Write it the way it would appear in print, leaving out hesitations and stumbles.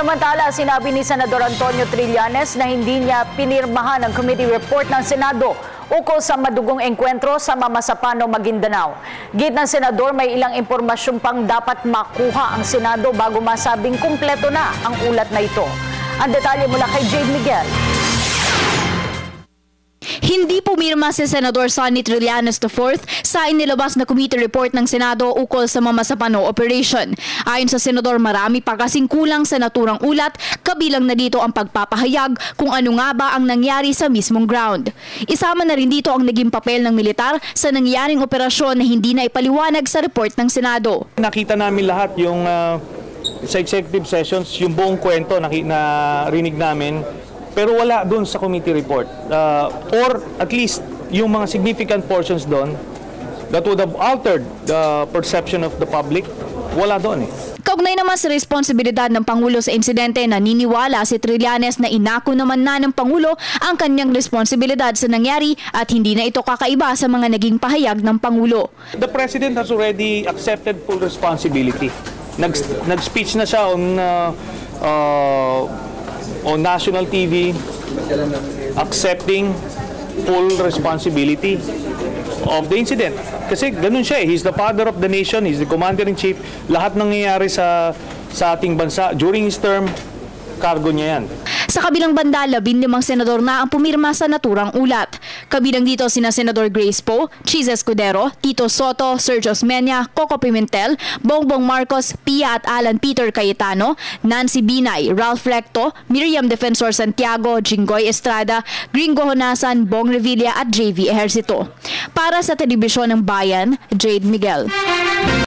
Samantala, sinabi ni Senador Antonio Trillanes na hindi niya pinirmahan ang committee report ng Senado ukol sa madugong engkwentro sa Mamasapano, Maguindanao. Git ng Senador, may ilang impormasyon pang dapat makuha ang Senado bago masabing kumpleto na ang ulat na ito. Ang detalye mula kay Jade Miguel. Hindi pumirma si Senador Sonny Trillanes IV sa inilabas na committee report ng Senado ukol sa Mamasapano operation. Ayon sa Senador, marami pa kasing kulang sa naturang ulat, kabilang na dito ang pagpapahayag kung ano nga ba ang nangyari sa mismong ground. Isama na rin dito ang naging papel ng militar sa nangyaring operasyon na hindi na ipaliwanag sa report ng Senado. Nakita namin lahat yung sa executive sessions, yung buong kwento na rinig namin. Pero wala doon sa committee report. Or at least yung mga significant portions doon that would have altered the perception of the public, wala doon eh. Kaugnay naman sa responsibilidad ng Pangulo sa insidente, naniniwala si Trillanes na inako naman na ng Pangulo ang kanyang responsibilidad sa nangyari at hindi na ito kakaiba sa mga naging pahayag ng Pangulo. The President has already accepted full responsibility. Nag-speech na siya on national TV, accepting full responsibility of the incident. Kasi ganun siya eh. He's the father of the nation, he's the commander-in-chief. Lahat nangyayari sa ating bansa during his term, cargo niya yan. Sa kabilang banda, 15 senador na ang pumirma sa naturang ulat. Kabilang dito sina Senador Grace Poe, Chis Escudero, Tito Soto, Sergio Osmeña, Coco Pimentel, Bongbong Marcos, Pia at Alan Peter Cayetano, Nancy Binay, Ralph Recto, Miriam Defensor Santiago, Jinggoy Estrada, Gringo Honasan, Bong Revilla at JV Ejercito. Para sa Telebisyon ng Bayan, Jade Miguel.